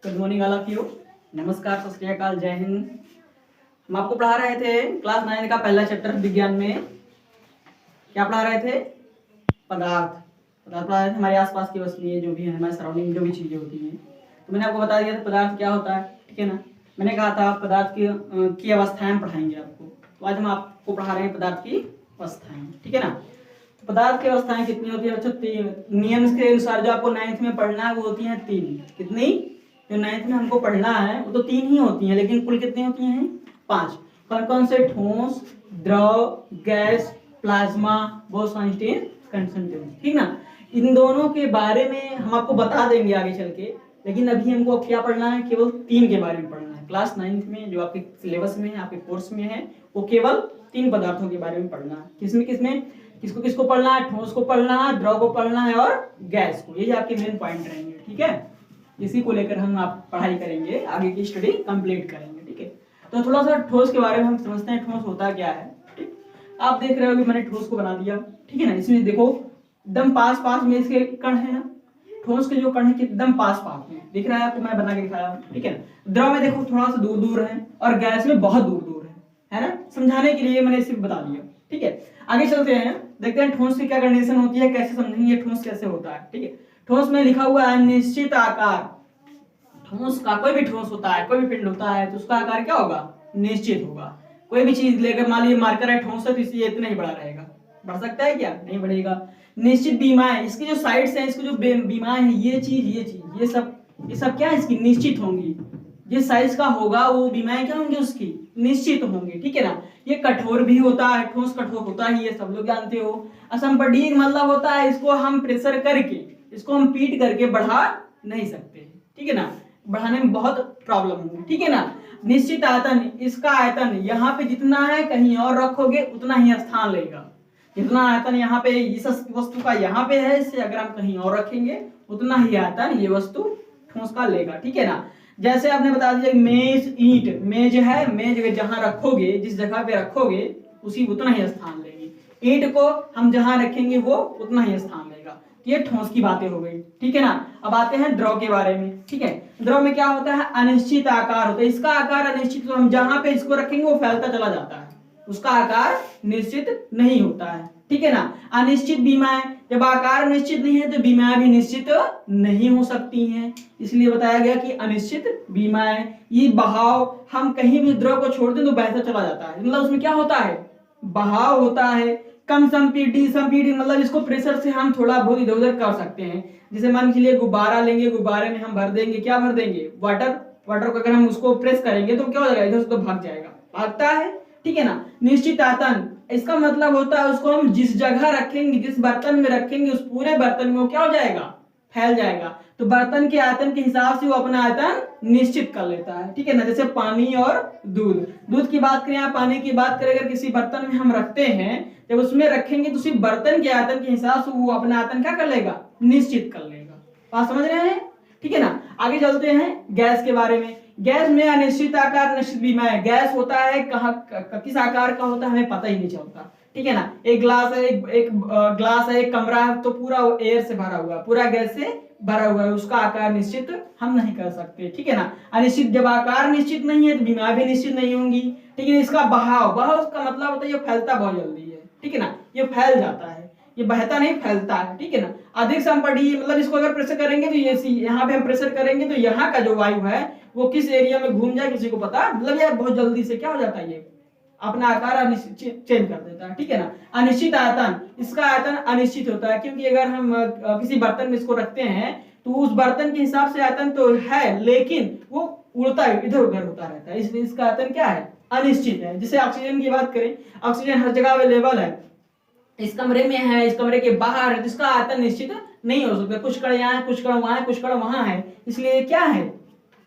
Good morning all of you. नमस्कार, सत श्री अकाल, जय हिंद। हम आपको पढ़ा रहे थे क्लास 9 का पहला चैप्टर विज्ञान में। क्या पढ़ा रहे थे? पदार्थ। पदार्थ पढ़ा रहे थे, हमारे आसपास की वस्तुएं जो भी है, हमारे सराउंडिंग जो भी चीजें होती हैं। तो मैंने आपको बता दिया था पदार्थ क्या होता है, ठीक है ना। मैंने कहा था पदार्थ की अवस्थाएं हम पढ़ाएंगे आपको। तो आज हम आपको पढ़ा रहे हैं पदार्थ की अवस्थाएं, ठीक है ना। तो पदार्थ की अवस्थाएं कितनी होती है? अच्छा, नियम के अनुसार जो आपको 9th में पढ़ना है वो होती है 3। कितनी? जो 9th में हमको पढ़ना है वो तो 3 ही होती हैं, लेकिन कुल कितनी होती हैं? 5। कौन कौन से? ठोस, द्रव, गैस, प्लाज्मा, बोसॉइंस्टीन कंसंट्रेशन, ठीक ना। इन दोनों के बारे में हम आपको बता देंगे आगे चल के, लेकिन अभी हमको क्या पढ़ना है? केवल 3 के बारे में पढ़ना है। क्लास 9th में जो आपके सिलेबस में है, आपके कोर्स में है, वो केवल 3 पदार्थों के बारे में पढ़ना है। किसमें किसमें? किसको किसको पढ़ना है? ठोस को पढ़ना है, द्रव को पढ़ना है और गैस को। ये आपके मेन पॉइंट रहेंगे, ठीक है। इसी को लेकर हम आप पढ़ाई करेंगे, आगे की स्टडी कंप्लीट करेंगे, ठीक है। तो थोड़ा सा ठोस के बारे में हम समझते हैं, ठोस होता क्या है। ठीक, आप देख रहे हो कि मैंने ठोस को बना दिया, ठीक है ना। इसमें देखो एकदम पास पास में इसके कण है ना। ठोस के जो कण है एकदम पास पास में दिख रहा है आपको, मैं बना के दिखाया, ठीक है ना। द्रव में देखो थोड़ा सा दूर दूर है और गैस में बहुत दूर दूर है ना। समझाने के लिए मैंने सिर्फ बता दिया, ठीक है। आगे चलते हैं, देखते हैं ठोस की क्या कंडीशन होती है, कैसे समझेंगे ठोस कैसे होता है, ठीक है। ठोस में लिखा हुआ है निश्चित आकार। ठोस का, कोई भी ठोस होता है, कोई भी पिंड होता है, तो उसका आकार क्या होगा? निश्चित होगा। कोई भी चीज लेकर, मान लीजिए मार्कर है, ठोस है, तो इसलिए इतना ही बड़ा रहेगा। बढ़ सकता है क्या? नहीं बढ़ेगा। निश्चित बीमाएं, इसकी जो साइड्स हैं, इसको जो बीमाएं हैं, ये चीज ये सब क्या है? इसकी निश्चित होंगी। जिस साइज का होगा वो बीमाएं क्या होंगी? उसकी निश्चित होंगी, ठीक है ना। ये कठोर भी होता है, ठोस कठोर होता ही, ये सब लोग जानते हो। असंपीडन मतलब होता है इसको हम प्रेशर करके, इसको हम पीट करके बढ़ा नहीं सकते, ठीक है ना। बढ़ाने में बहुत प्रॉब्लम होगी, ठीक है ना। निश्चित आयतन, इसका आयतन यहाँ पे जितना है कहीं और रखोगे उतना ही स्थान लेगा। जितना आयतन यहाँ पे इस वस्तु का यहाँ पे है, इससे अगर हम कहीं और रखेंगे उतना ही आयतन ये वस्तु ठोस का लेगा, ठीक है ना। जैसे आपने बता दिया मेज, ईंट, मेज है, मेज जहां रखोगे, जिस जगह पे रखोगे उसी उतना ही स्थान लेगी। ईंट को हम जहां रखेंगे वो उतना ही स्थान लेगा। ये ठोस की बातें हो गई, ठीक है ना। अब आते हैं द्रव के बारे में, ठीक है। द्रव में क्या होता है? अनिश्चित आकार होता है। इसका आकार अनिश्चित, तो हम जहां पे इसको रखेंगे वो फैलता चला जाता है, उसका आकार निश्चित नहीं होता है, ठीक है ना। अनिश्चित बीमाएं, जब आकार निश्चित नहीं है तो बीमाएं भी निश्चित नहीं हो सकती हैं, इसलिए बताया गया कि अनिश्चित बीमाएं। ये बहाव, हम कहीं भी द्रव को छोड़ दें तो बहता चला जाता है, मतलब उसमें क्या होता है? बहाव होता है। कम संपीड़ित मतलब इसको प्रेशर से हम थोड़ा बहुत इधर उधर कर सकते हैं। जैसे मान के लिए गुब्बारा लेंगे, गुब्बारे में हम भर देंगे, क्या भर देंगे? वाटर। वाटर को अगर हम उसको प्रेस करेंगे तो क्या हो जाएगा? इधर से तो भाग जाएगा, भागता है, ठीक है ना। निश्चित आयतन, इसका मतलब होता है उसको हम जिस जगह रखेंगे, जिस बर्तन में रखेंगे, उस पूरे बर्तन में वो क्या हो जाएगा? फैल जाएगा। तो बर्तन के आयतन के हिसाब से वो अपना आयतन निश्चित कर लेता है, ठीक है ना। जैसे पानी और दूध, दूध की बात करें या पानी की बात करें, अगर किसी बर्तन में हम रखते हैं, जब उसमें रखेंगे तो सिर्फ बर्तन के आयतन के हिसाब से वो अपना आयतन क्या कर लेगा? निश्चित कर लेगा। बात समझ रहे हैं, ठीक है ना। आगे चलते हैं गैस के बारे में। गैस में अनिश्चित आकार, निश्चित बीमाएं। गैस होता है कहाँ, किस आकार का होता है हमें पता ही नहीं चलता, ठीक है ना। एक ग्लास है, एक ग्लास है, एक कमरा है, तो पूरा एयर से भरा हुआ है, पूरा गैस से भरा हुआ है, उसका आकार निश्चित हम नहीं कर सकते, ठीक है ना। अनिश्चित, जब आकार निश्चित नहीं है तो बीमार भी निश्चित नहीं होंगी, ठीक है। इसका बहाव, बहाव का मतलब होता है ये फैलता बहुत जल्दी है, ठीक है ना। ये फैल जाता है, ये बहता नहीं, फैलता है, ठीक है ना। अधिक संपीड़ित मतलब इसको अगर प्रेशर करेंगे तो ये यहाँ पे हम प्रेशर करेंगे तो यहाँ का जो वायु है वो किस एरिया में घूम जाए किसी को पता, मतलब ये बहुत जल्दी से क्या हो जाता है, ये अपना आकार चेंज कर देता है, ठीक है ना। अनिश्चित आयतन, इसका आयतन अनिश्चित होता है, क्योंकि अगर हम किसी बर्तन में इसको रखते हैं तो उस बर्तन के हिसाब से आयतन तो है, लेकिन वो उड़ता है, इधर उधर होता रहता है, इसलिए इसका आयतन क्या है? अनिश्चित है। जैसे ऑक्सीजन की बात करें, ऑक्सीजन हर जगह अवेलेबल है, इस कमरे में है, इस कमरे के बाहर है, जिसका आयतन निश्चित नहीं हो सकता। कुछ कण यहाँ है, कुछ कण वहां है, कुछ कण वहां है, इसलिए क्या है?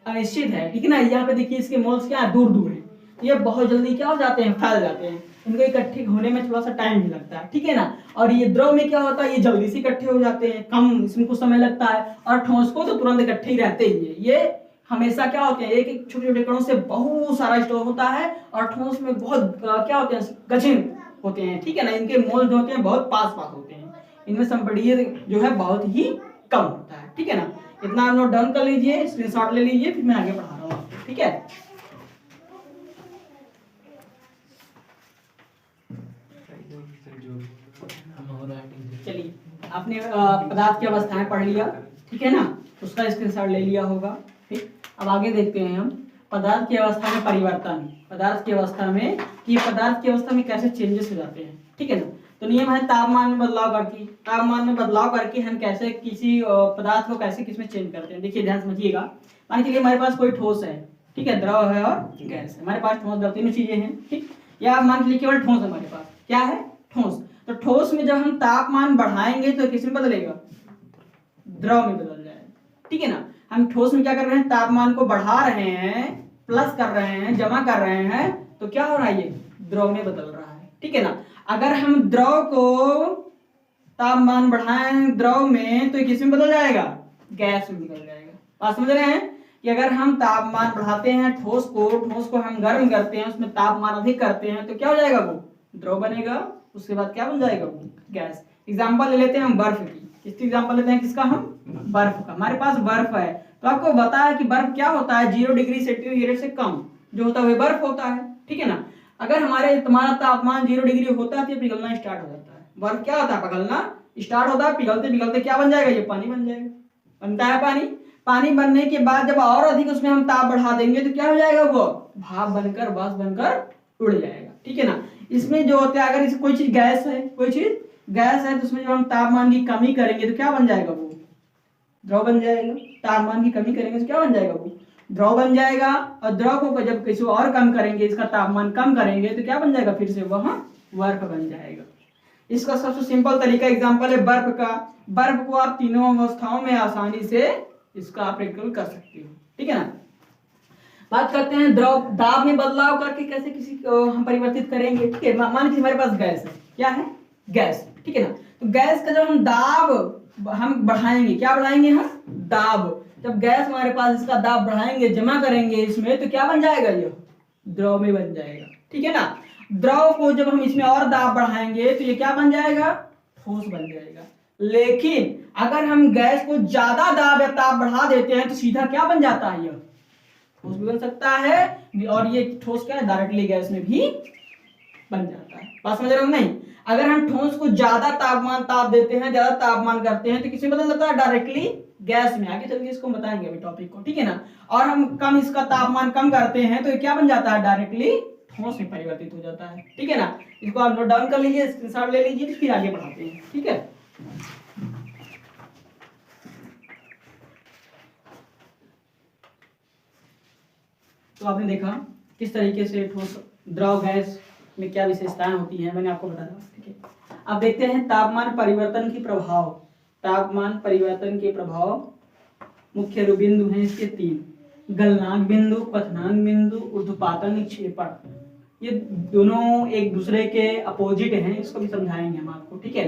अनिश्चित है, ठीक है ना। यहाँ पे देखिए इसके मोल्स क्या है? दूर दूर है, ये बहुत जल्दी क्या हो जाते हैं? फैल जाते हैं। इनको इकट्ठे होने में थोड़ा सा टाइम भी लगता है, ठीक है ना। और ये द्रव में क्या होता है? ये जल्दी से इकट्ठे हो जाते हैं, कम इसमें कुछ समय लगता है। और ठोस को तो तुरंत इकट्ठे ही रहते ही है। ये हमेशा क्या होते हैं? एक एक छोटे छोटे कणों से बहुत सारा स्टोर होता है, और ठोस में बहुत क्या होते हैं? कठिन होते हैं, ठीक है ना। इनके मोल जो होते हैं बहुत पास पास होते हैं, इनमें संपीड़ित जो है बहुत ही कम होता है, ठीक है ना। इतना आप नोट डाउन कर लीजिए, स्क्रीनशॉट ले लीजिए, फिर मैं आगे पढ़ा रहा हूँ आपको, ठीक है। चलिए, आपने पदार्थ की अवस्थाएं पढ़ लिया, ठीक है ना, उसका स्क्रीनशॉट ले लिया होगा। ठीक, अब आगे देखते हैं हम पदार्थ की अवस्था में परिवर्तन, पदार्थ की अवस्था में कि पदार्थ की अवस्था में कैसे चेंजेस हो जाते हैं, ठीक है ना। तो नियम है तापमान में बदलाव करके, तापमान में बदलाव करके हम कैसे किसी पदार्थ को कैसे किसमें चेंज करते हैं। देखिए ध्यान समझिएगा, मान के चलिए हमारे पास कोई ठोस है, ठीक है, द्रव है और गैस है। हमारे पास ठोस द्रव तीनों चीजें हैं, ठीक, या मान के लिए केवल ठोस है हमारे पास, क्या है, ठोस। तो ठोस में जब हम तापमान बढ़ाएंगे तो किस में बदलेगा, द्रव में बदल जाएगा, ठीक है ना। हम ठोस में क्या कर रहे हैं, तापमान को बढ़ा रहे हैं, प्लस कर रहे हैं, जमा कर रहे हैं, तो क्या हो रहा है, ये द्रव में बदल रहा है, ठीक है ना। अगर हम द्रव को तापमान बढ़ाएं द्रव में तो किस में बदल जाएगा, गैस में बदल जाएगा। बात समझ रहे हैं कि अगर हम तापमान बढ़ाते हैं ठोस को हम गर्म करते हैं, उसमें तापमान अधिक करते हैं तो क्या हो जाएगा, वो द्रव बनेगा, उसके बाद क्या बन जाएगा, वो गैस। एग्जाम्पल ले लेते हैं हम बर्फ की, किसकी एग्जाम्पल लेते हैं, किसका, हम बर्फ का। हमारे पास बर्फ है तो आपको बता है कि बर्फ क्या होता है, 0 डिग्री सेंटीग्रेड से कम जो होता है वह बर्फ होता है, ठीक है ना। अगर तुम्हारा तापमान 0 डिग्री होता है तो पिघलना स्टार्ट हो जाता है, बर्फ क्या होता है, पिघलना स्टार्ट होता है, पिघलते पिघलते क्या बन जाएगा, ये पानी बन जाएगा, बनता है पानी। पानी बनने के बाद जब और अधिक उसमें हम ताप बढ़ा देंगे तो क्या हो जाएगा, वो भाप बनकर वाष्प बनकर उड़ जाएगा, ठीक है ना। इसमें जो होता है, अगर कोई चीज गैस है, कोई चीज गैस है तो उसमें जब हम तापमान की कमी करेंगे तो क्या बन जाएगा, वो द्रव बन जाएगा। तापमान की कमी करेंगे तो क्या बन जाएगा, वो द्रव बन जाएगा। और द्रव को जब किसी और कम करेंगे, इसका तापमान कम करेंगे तो क्या बन जाएगा, फिर से वह बर्फ बन जाएगा। इसका सबसे सिंपल तरीका एग्जांपल है बर्फ का। बर्फ को आप तीनों अवस्थाओं में आसानी से इसका आप प्रैक्टिकल कर सकते हो, ठीक है ना। बात करते हैं द्रव दाब में बदलाव करके कैसे किसी को हम परिवर्तित करेंगे, ठीक है। मान लीजिए हमारे पास गैस है, क्या है, गैस, ठीक है ना। तो गैस का जब हम दाब हम बढ़ाएंगे, क्या बढ़ाएंगे, हम दाब। जब गैस हमारे पास इसका दाब बढ़ाएंगे, जमा करेंगे इसमें, तो क्या बन जाएगा, ये द्रव में बन जाएगा, ठीक है ना। द्रव को जब हम इसमें और दाब बढ़ाएंगे तो ये क्या बन जाएगा, ठोस बन जाएगा। लेकिन अगर हम गैस को ज्यादा दाब या ताप बढ़ा देते हैं तो सीधा क्या बन जाता है, यह ठोस भी बन सकता है, और ये ठोस क्या है, डायरेक्टली गैस में भी बन जाता है। बात समझ रहे हो नहीं। अगर हम ठोस को ज्यादा ताप देते हैं, ज्यादा तापमान करते हैं तो किसमें बदल जाता है, डायरेक्टली गैस में। आगे चल के इसको बताएंगे अभी टॉपिक को, ठीक है ना। और हम कम इसका तापमान कम करते हैं तो ये क्या बन जाता है, डायरेक्टली ठोस में परिवर्तित हो जाता है, ठीक है ना। इसको आप नोट डाउन कर लीजिए, स्क्रीनशॉट ले लीजिए, फिर आगे बढ़ाते हैं, ठीक है। तो आपने देखा किस तरीके से ठोस द्रव गैस में क्या विशेषताएं होती हैं, मैंने आपको बताया, ठीक है। अब देखते हैं तापमान परिवर्तन की प्रभाव। तापमान परिवर्तन के प्रभाव मुख्य बिंदु हैं इसके 3, गलनांक बिंदु, क्वथनांक बिंदु, ऊर्ध्वपातन निक्षेपण। ये दोनों एक दूसरे के अपोजिट हैं, इसको भी समझाएंगे हम आपको, ठीक है।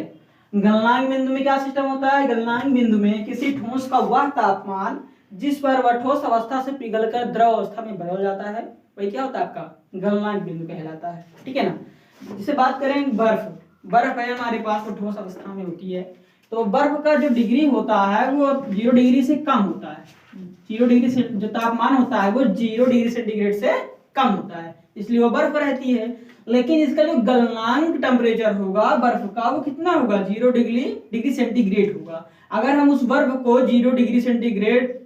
गलनांक बिंदु में क्या सिस्टम होता है, गलनांक बिंदु में किसी ठोस का वह तापमान जिस पर वह ठोस अवस्था से पिघलकर द्रव अवस्था में बदल जाता है, वही क्या होता है, आपका गलनांक बिंदु कहलाता है, ठीक है ना। जिसे बात करें बर्फ है हमारे पास, वो ठोस अवस्था में होती है। तो बर्फ का जो डिग्री होता है वो 0 डिग्री से कम होता है। 0 डिग्री से जो तापमान होता है वो 0 डिग्री सेंटीग्रेड से कम होता है, इसलिए वो बर्फ रहती है। लेकिन इसका जो गलनांक टेम्परेचर होगा बर्फ का, वो कितना होगा, 0 डिग्री सेंटीग्रेड होगा। अगर हम उस बर्फ को 0 डिग्री सेंटीग्रेड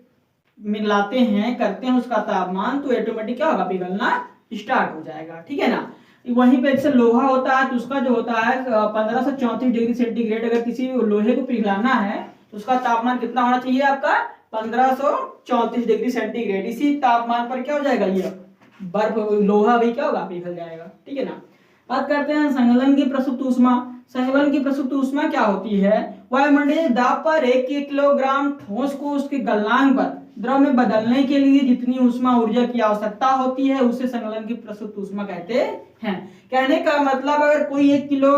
मिलाते हैं, करते हैं उसका तापमान, तो ऑटोमेटिक क्या होगा, पिघलना स्टार्ट हो जाएगा, ठीक है ना। वहीं पे जैसे लोहा होता है तो उसका जो होता है 15 से 34 डिग्री सेंटीग्रेड। अगर किसी लोहे को पिघलाना है तो उसका तापमान कितना होना चाहिए, आपका 1534 डिग्री सेंटीग्रेड। इसी तापमान पर क्या हो जाएगा, ये बर्फ लोहा भी क्या होगा, पिघल जाएगा, ठीक है ना। बात करते हैं संघनन की प्रसुप्त ऊष्मा। संघनन की प्रसुप्त ऊष्मा क्या होती है, वायुमंडलीय दाब पर 1 किलोग्राम ठोस को उसके गलनांक पर द्रव में बदलने के लिए जितनी ऊष्मा ऊर्जा की आवश्यकता होती है उसे संघनन की प्रसुप्त ऊष्मा कहते हैं। कहने का मतलब, अगर कोई 1 किलो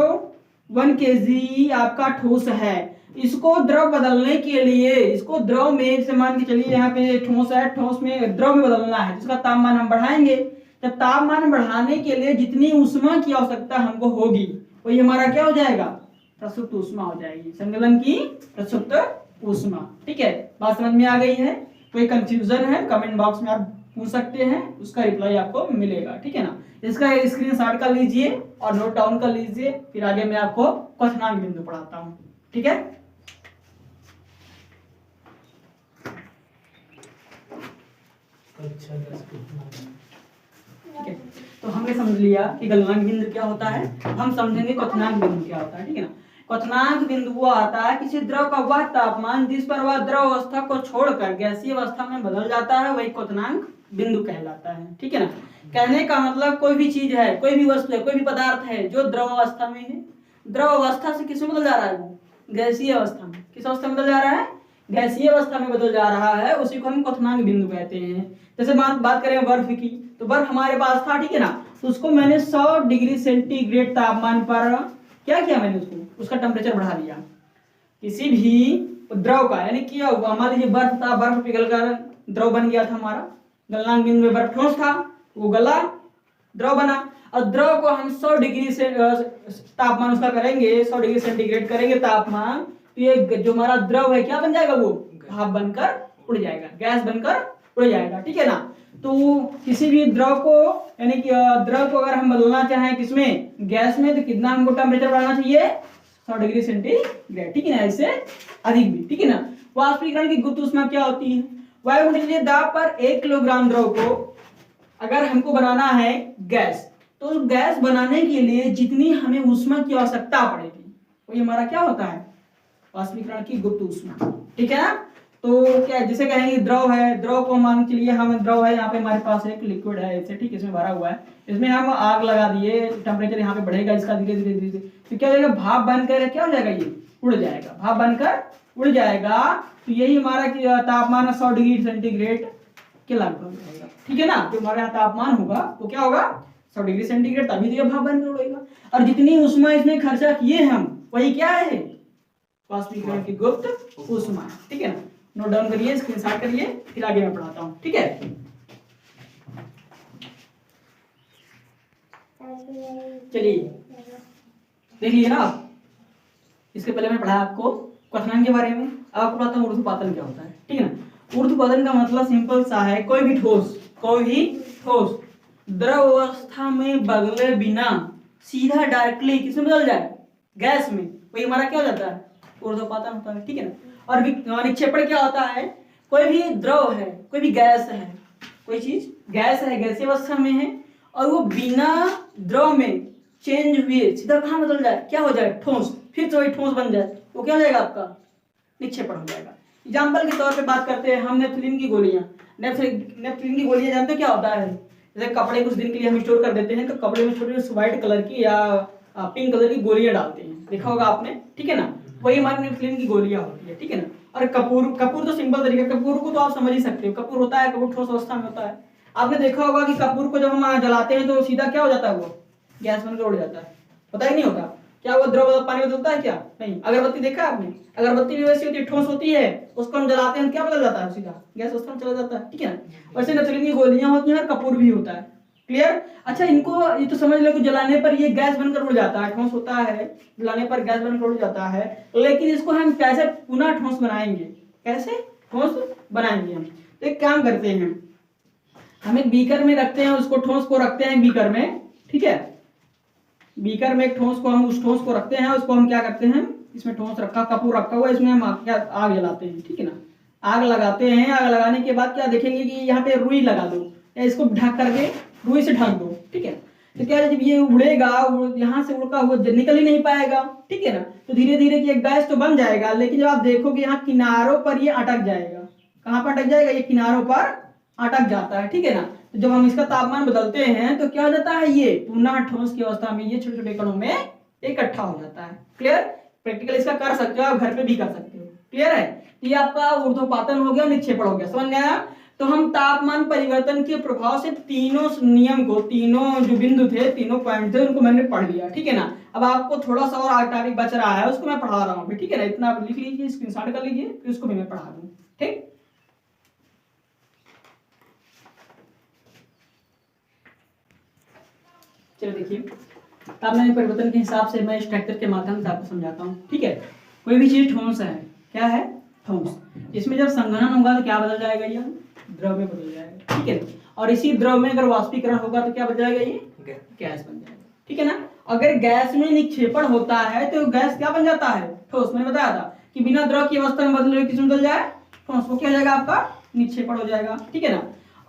1 kg आपका ठोस है, इसको द्रव बदलने के लिए, इसको द्रव में, जैसे मान के चलिए यहाँ पे ठोस है, ठोस में द्रव में बदलना है, जिसका तापमान हम बढ़ाएंगे। जब तापमान बढ़ाने के लिए जितनी ऊष्मा की आवश्यकता हमको होगी वही हमारा क्या हो जाएगा, प्रसुप्त ऊष्मा हो जाएगी, संघनन की प्रसुप्त ऊष्मा। ठीक है, बात समझ में आ गई है? कोई कंफ्यूजन है कमेंट बॉक्स में आप पूछ सकते हैं, उसका रिप्लाई आपको मिलेगा। ठीक है ना, इसका स्क्रीनशॉट कर लीजिए और नोट डाउन कर लीजिए, फिर आगे मैं आपको क्वथनांक बिंदु पढ़ाता हूँ। ठीक है, अच्छा, ठीक है, तो हमने समझ लिया कि गलनांक बिंदु क्या होता है। हम समझेंगे क्वथनांक बिंदु क्या होता है। ठीक है ना, क्वथनांक बिंदु वो आता है किसी द्रव का वह तापमान जिस पर वह द्रव अवस्था को छोड़कर गैसीय अवस्था में बदल जाता है, वही क्वथनांक बिंदु कहलाता है। ठीक है ना, कहने का मतलब कोई भी चीज है, कोई भी वस्तु है, कोई भी पदार्थ है जो द्रव अवस्था में है, द्रव अवस्था से किस में बदल जा रहा है, वो गैसीय अवस्था में। किस अवस्था में बदल जा रहा है? गैसीय अवस्था में बदल जा रहा है, उसी को हम क्वथनांक बिंदु कहते हैं। जैसे बात करें बर्फ की, तो बर्फ हमारे पास था, ठीक है ना, तो उसको मैंने 100 डिग्री सेंटीग्रेड तापमान पर क्या किया, मैंने उसका टेम्परेचर बढ़ा दिया। किसी भी द्रव का, यानी क्या हुआ, मान लीजिए बर्फ था, बर्फ पिघलकर द्रव बन गया था हमारा, गलनांक बिंदु में बर्फ ठोस था, वो गला, द्रव बना, और द्रव को हम 100 डिग्री से तापमान उसका करेंगे, 100 डिग्री सेंटीग्रेड करेंगे तापमान, तो ये जो हमारा द्रव है क्या बन जाएगा, वो भाप बनकर उड़ जाएगा, गैस बनकर उड़ जाएगा। ठीक है ना, तो किसी भी द्रव को, यानी कि द्रव को अगर हम बदलना चाहें किसमें, गैस में, तो कितना हमको टेम्परेचर बढ़ाना चाहिए, 100 डिग्री सेंटीग्रेड। ठीक है ना, इससे अधिक भी। ठीक है ना, वाष्पीकरण की गुप्त ऊष्मा क्या होती है? वायुमंडलीय दाब पर 1 किलोग्राम द्रव को अगर हमको बनाना है गैस, तो गैस बनाने के लिए जितनी हमें ऊष्मा की आवश्यकता पड़ेगी, वही हमारा क्या होता है, वाष्पीकरण की गुप्त ऊष्मा। ठीक है ना, तो क्या जिसे कहेंगे द्रव है, द्रव को मान के लिए हम द्रव है, यहाँ पे हमारे पास एक लिक्विड है ऐसे, ठीक, इसमें भरा हुआ है, इसमें हम आग लगा दिए, टेम्परेचर यहाँ पे बढ़ेगा इसका धीरे धीरे धीरे, तो क्या हो जाएगा, भाप बनकर क्या हो जाएगा, ये उड़ जाएगा, भाप बनकर उड़ जाएगा। तो यही हमारा तापमान 100 डिग्री सेंटीग्रेड के लगभग रहेगा। ठीक है ना, जो हमारे यहाँ तापमान होगा वो क्या होगा, 100 डिग्री सेंटीग्रेड, तभी तो ये भाप बनकर उड़ेगा। और जितनी ऊष्मा इसमें खर्चा किए हम, वही क्या है, वाष्पीकरण की गुप्त ऊष्मा। ठीक है ना, नोट डाउन करिए, स्क्रीनशॉट करिए, फिर आगे मैं पढ़ाता हूँ। ठीक है, चलिए देख लीजिए ना आप, इसके पहले मैं पढ़ा आपको क्वथनांक के बारे में, अब आपको पढ़ाता हूँ ऊर्ध्वपातन क्या होता है। ठीक है ना, ऊर्ध्वपातन का मतलब सिंपल सा है, कोई भी ठोस द्रव अवस्था में बदले बिना सीधा डायरेक्टली किसमें बदल जाए, गैस में, वही हमारा क्या हो जाता है, ऊर्ध्वपातन होता है। ठीक है ना, और निक्षेपण क्या होता है, कोई भी द्रव है, कोई भी गैस है, कोई चीज गैस है, गैसीय अवस्था में है, और वो बिना द्रव में चेंज हुए सीधा कहाँ बदल जाए, क्या हो जाए, ठोस, फिर से वही ठोस बन जाए, वो क्या हो जाएगा, आपका निक्षेपण हो जाएगा। एग्जाम्पल के तौर पे बात करते हैं हम नेफ्थलीन की गोलियां। नेफ्थलीन की गोलियां जानते हो क्या होता है, जैसे कपड़े कुछ दिन के लिए हम स्टोर कर देते हैं, तो कपड़े में छोटे छोटे व्हाइट कलर की या पिंक कलर की गोलियां डालते हैं, देखा होगा आपने। ठीक है ना, वही हमारी नेफ्थलीन की गोलियां होती है। ठीक है ना, और कपूर तो सिंपल तरीका, कपूर को तो आप समझ ही सकते हो, कपूर होता है, कपूर ठोस अवस्था में होता है। आपने देखा होगा कि कपूर को जब हम जलाते हैं तो सीधा क्या हो जाता है, वो गैस बनकर उड़ जाता है, पता ही नहीं होता, क्या वो द्रव पानी बदलता है क्या, नहीं। अगरबत्ती देखा है आपने, अगरबत्ती भी वैसी होती है, ठोस होती है, उसको हम जलाते हैं क्या बदल जाता है, सीधा गैस अवस्था में चला जाता है। ठीक है ना, वैसे नेफ्थलीन की गोलियां होती हैं और कपूर भी होता है। क्लियर? अच्छा, इनको ये तो समझ लो कि जलाने पर ये गैस बनकर उड़ जाता है, ठोस होता है, जलाने पर गैस बनकर उड़ जाता है, लेकिन इसको हम कैसे पुनः ठोस बनाएंगे, कैसे ठोस बनाएंगे हम, तो एक काम करते हैं, हम एक बीकर में रखते हैं, उसको ठोस को रखते हैं बीकर में। ठीक है, बीकर में एक ठोस को, हम उस ठोस को रखते हैं, उसको हम क्या करते हैं, इसमें ठोस रखा, कपूर रखा हुआ, इसमें हम आग जलाते हैं। ठीक है ना, आग लगाते हैं, आग लगाने के बाद क्या देखेंगे कि यहाँ पे रुई लगा दो, या इसको ढक करके रुई से ढक दो। ठीक है, तो क्या जब ये उड़ेगा, यहाँ से उड़का हुआ निकल ही नहीं पाएगा। ठीक है ना, तो धीरे धीरे की एक गैस तो बन जाएगा, लेकिन जब आप देखोगे यहाँ किनारों पर ये अटक जाएगा। कहाँ पर अटक जाएगा, ये किनारों पर अटक जाता है। ठीक है ना, तो जब हम इसका तापमान बदलते हैं तो क्या हो जाता है, ये पुनः ठोस की अवस्था में ये छोटे छोटे कणों में इकट्ठा हो जाता है। क्लियर? प्रैक्टिकल इसका कर सकते हो, आप घर पे भी कर सकते हो। क्लियर है? तो ये आपका ऊर्ध्वपातन हो गया, निक्षेपण हो गया, समझ में आया? तो हम तापमान परिवर्तन के प्रभाव से तीनों नियम को, तीनों जो बिंदु थे, तीनों पॉइंट थे, उनको मैंने पढ़ लिया। ठीक है ना, अब आपको थोड़ा सा और टॉपिक बच रहा है, उसको मैं पढ़ा रहा हूँ। ठीक है ना, इतना आप लिख लीजिए, स्क्रीनशॉट कर लीजिए, फिर उसको भी मैं पढ़ा दूँ। ठीक, चलो देखिए, तापमान परिवर्तन के हिसाब से मैं स्ट्रक्चर के माध्यम से आपको समझाता हूँ। ठीक है, कोई भी चीज ठोस है, क्या है, ठोस। इसमें जब संघनन होगा तो क्या बदल जाएगा, ये द्रव में बदल जाएगा, ठीक है। और इसी द्रव में अगर वाष्पीकरण होगा तो क्या बन जाएगा, ये गैस बन जाएगा, ठीक है ना। अगर गैस में निक्षेपण होता है तो गैस क्या बन जाता है, ठोस। मैंने बताया था कि बिना द्रव की अवस्था में बदले हुए किसमें बदल जाए, ठोस। वो क्या हो जाएगा, आपका निक्षेपण हो जाएगा, ठीक है ना।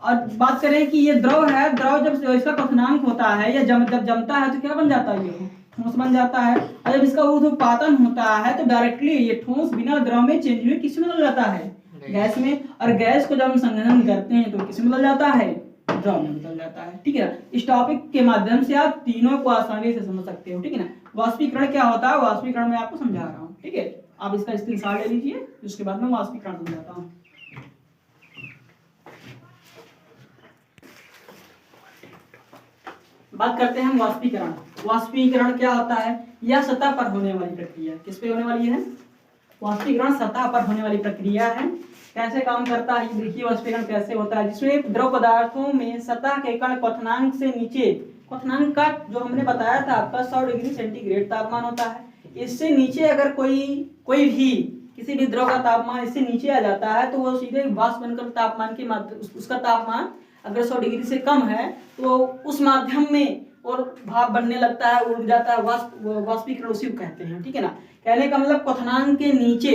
और बात करें कि ये द्रव है, द्रव जब इसका क्वथनांक होता है या जब जमता है तो क्या बन जाता है, ये ठोस बन जाता है। और जब इसका ऊर्ध्वपातन होता है तो डायरेक्टली ये ठोस बिना द्रव में चेंज हुए किसमें बदल जाता है, गैस में। और गैस को जब हम संघनन करते हैं तो किसमें बदल जाता है, द्रव में बदल जाता है, ठीक है ना। इस टॉपिक के माध्यम से आप तीनों को आसानी से समझ सकते हो, ठीक है ना। वाष्पीकरण क्या होता है, वाष्पीकरण मैं आपको समझा रहा हूँ, ठीक है। आप इसका स्क्रीनशॉट ले लीजिए, उसके बाद मैं वाष्पीकरण समझाता हूँ। बात करते हैं हम वाष्पीकरण। वाष्पीकरण क्या होता है, यह सतह पर होने वाली प्रक्रिया। किस पे होने वाली है, वाष्पीकरण सतह पर होने वाली प्रक्रिया है। कैसे काम करता है, देखिए वाष्पीकरण कैसे होता है, जिसमें द्रव पदार्थों में सतह के कण क्वथनांक से नीचे, क्वथनांक का जो हमने बताया था आपका 100 डिग्री सेंटीग्रेड तापमान होता है। इससे नीचे अगर कोई भी किसी भी द्रव का तापमान इससे नीचे आ जाता है तो वो सीधे वाष्प बनकर तापमान के माध्यम, उसका तापमान अगर 100 डिग्री से कम है तो उस माध्यम में और भाप बनने लगता है, उड़ जाता है, वाष्पीकरण उसी को कहते हैं, ठीक है ना। कहने का मतलब क्वथनांक के नीचे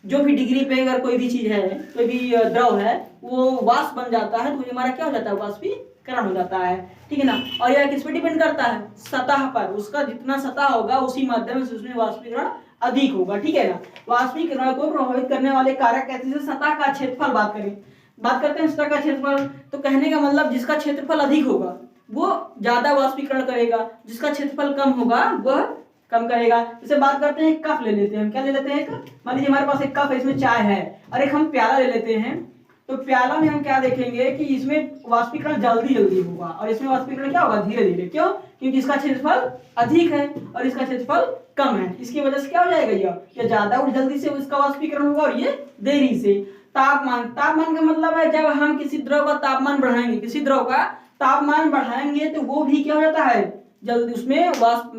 जो भी डिग्री पे अगर कोई भी चीज है, कोई भी द्रव है, वो वाष्प बन जाता है तो हमारा क्या हो जाता है, वाष्पीकरण हो जाता है, ठीक है ना। और यह किस पे डिपेंड करता है, सतह पर। उसका जितना सतह होगा उसी माध्यम से उसमें वाष्पीकरण अधिक होगा, ठीक है ना। वाष्पीकरण को प्रभावित करने वाले कारक कैसे, जैसे सतह का क्षेत्रफल बात करते हैं सतह का क्षेत्रफल। तो कहने का मतलब जिसका क्षेत्रफल अधिक होगा वो ज्यादा वाष्पीकरण करेगा, जिसका क्षेत्रफल कम होगा वह कम करेगा। जैसे बात करते हैं कप ले लेते हैं, हम क्या ले लेते हैं, मान लीजिए हमारे पास एक कप है, इसमें चाय है, और एक हम प्याला ले लेते हैं। तो प्याला में हम क्या देखेंगे कि इसमें वाष्पीकरण जल्दी होगा और इसमें वाष्पीकरण क्या होगा, धीरे धीरे। क्यों, क्योंकि इसका क्षेत्रफल अधिक है और इसका क्षेत्रफल कम है। इसकी वजह से क्या हो जाएगा, ये ज्यादा और जल्दी से इसका वाष्पीकरण होगा और ये देरी से। तापमान का मतलब है जब हम किसी द्रव का तापमान बढ़ाएंगे, किसी द्रव का तापमान बढ़ाएंगे तो वो भी क्या हो जाता है, जल्दी उसमें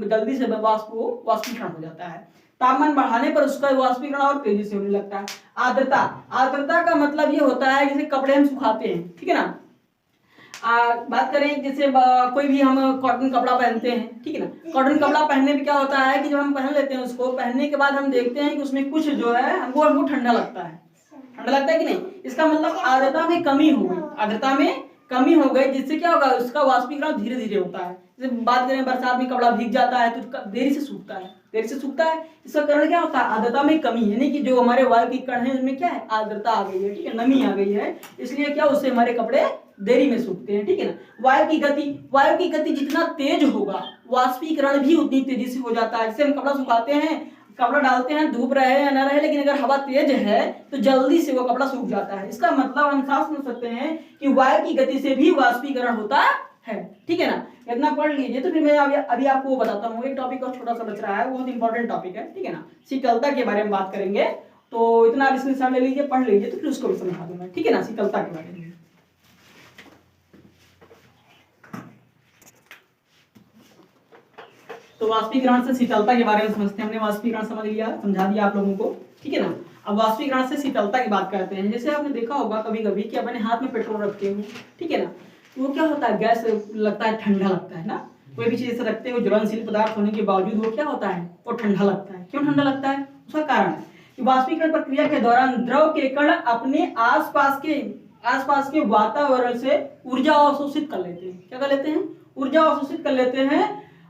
जल्दी से वाष्पीकरण हो जाता है। तापमान बढ़ाने पर उसका वाष्पीकरण और तेजी से होने लगता है। आर्द्रता का मतलब ये होता है जैसे कपड़े हम सुखाते हैं, ठीक है ना। बात करें जैसे कोई भी हम कॉटन कपड़ा पहनते हैं, ठीक है ना। कॉटन कपड़ा पहनने में क्या होता है कि जब हम पहन लेते हैं उसको, पहनने के बाद हम देखते हैं कि उसमें कुछ जो है हमको ठंडा लगता है कि नहीं। इसका मतलब आर्द्रता में कमी हो गई, आर्द्रता में कमी हो गई, जिससे क्या होगा, उसका वाष्पीकरण धीरे धीरे होता है। जैसे बात करें बरसात में कपड़ा भीग जाता है तो देरी से सूखता है, इसका कारण क्या होता है, आर्द्रता में कमी, यानी कि जो हमारे वायु की कण है उनमें क्या है, आर्द्रता आ गई है, ठीक है, नमी आ गई है, इसलिए क्या उससे हमारे कपड़े देरी में सूखते हैं, ठीक है ना। वायु की गति जितना तेज होगा वाष्पीकरण भी उतनी तेजी से हो जाता है। जैसे हम कपड़ा सुखाते हैं, कपड़ा डालते हैं, धूप रहे या ना रहे, लेकिन अगर हवा तेज है तो जल्दी से वो कपड़ा सूख जाता है। इसका मतलब हम साफ समझ सकते हैं कि वायु की गति से भी वाष्पीकरण होता है, ठीक है ना। इतना पढ़ लीजिए। तो फिर मैं अभी आपको वो बताता हूँ, एक टॉपिक और छोटा सा बच रहा है, बहुत इंपॉर्टेंट टॉपिक है, ठीक है ना। शीतलता के बारे में बात करेंगे, तो इतना आप स्क्रीनशॉट ले लीजिए, पढ़ लीजिए, तो फिर उसको भी समझा दूंगा, ठीक है ना, शीतलता के बारे में। तो वाष्पीकरण से शीतलता के बारे में समझते हैं। हमने वाष्पीकरण समझ लिया, समझा दिया आप लोगों को, ठीक है ना। अब वाष्पीकरण से शीतलता की बात करते हैं। जैसे आपने देखा होगा कभी कभी कि अपने हाथ में पेट्रोल रखते हो, ठीक है ना, तो वो क्या होता है, गैस लगता है, ठंडा लगता है ना। कोई भी चीज ऐसे रखते हो ज्वलनशील पदार्थ होने के बावजूद वो क्या होता है, वो ठंडा लगता है। क्यों ठंडा लगता है, उसका कारण है कि वाष्पीकरण प्रक्रिया के दौरान द्रव के कण अपने आसपास के वातावरण से ऊर्जा अवशोषित कर लेते हैं। क्या कर लेते हैं, ऊर्जा अवशोषित कर लेते हैं,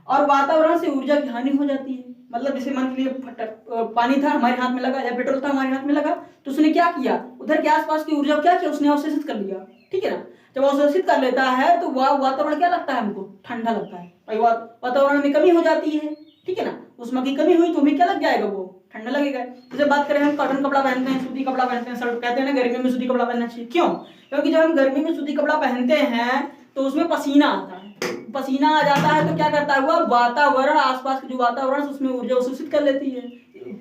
और वातावरण से ऊर्जा की हानि हो जाती है। मतलब जैसे मान लीजिए पानी था हमारे हाथ में लगा या पेट्रोल था हमारे हाथ में लगा, तो उसने क्या किया, उधर के आसपास की ऊर्जा क्या किया, उसने अवशोषित कर लिया, ठीक है ना। जब अवशोषित कर लेता है तो वातावरण क्या लगता है, हमको ठंडा लगता है। वातावरण में कमी हो जाती है, ठीक है ना, उसमें की कमी हुई तो हमें क्या लग जाएगा, वो ठंडा लगेगा। जैसे बात करें हम कॉटन कपड़ा पहनते हैं, सूती कपड़ा पहनते हैं, सब कहते हैं ना गर्मी में सूती कपड़ा पहनना चाहिए। क्यों, क्योंकि जब हम गर्मी में सूती कपड़ा पहनते हैं तो उसमें पसीना आता है, पसीना आ जाता है तो क्या करता है, वह वातावरण, आसपास के जो वातावरण उसमें ऊर्जा अवशोषित कर लेती है।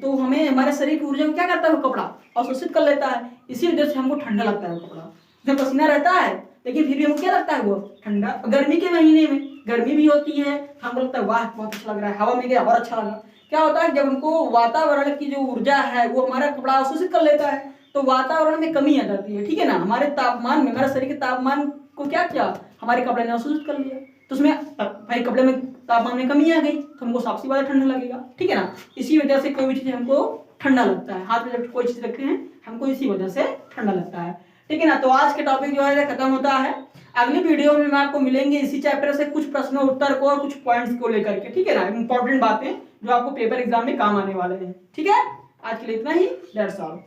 तो हमें हमारे शरीर की ऊर्जा को क्या करता है, वो कपड़ा अवशोषित कर लेता है, इसी वजह से हमको ठंडा लगता है। वो कपड़ा उसमें पसीना रहता है लेकिन फिर भी हमको क्या लगता है, वो ठंडा। गर्मी के महीने में गर्मी भी होती है, हमको लगता है वाह बहुत अच्छा लग रहा है, हवा में गया और अच्छा लगा। क्या होता है जब हमको वातावरण की जो ऊर्जा है वो हमारा कपड़ा अवशोषित कर लेता है तो वातावरण में कमी आ जाती है, ठीक है ना। हमारे तापमान में, हमारे शरीर के तापमान को क्या किया, हमारे कपड़े ने अवशोषित कर लिया, तो उसमें भाई कपड़े में तापमान में कमी आ गई तो हमको साफ सी बात ठंडा लगेगा, ठीक है ना। इसी वजह से कोई भी चीज हमको ठंडा लगता है, हाथ में जब कोई चीज रखते हैं हमको इसी वजह से ठंडा लगता है, ठीक है ना। तो आज के टॉपिक जो है खत्म होता है। अगली वीडियो में मैं आपको मिलेंगे इसी चैप्टर से कुछ प्रश्नों उत्तर को और कुछ पॉइंट्स को लेकर के, ठीक है ना, इंपॉर्टेंट बातें जो आपको पेपर एग्जाम में काम आने वाले हैं, ठीक है। आज के लिए इतना ही, दैट्स ऑल।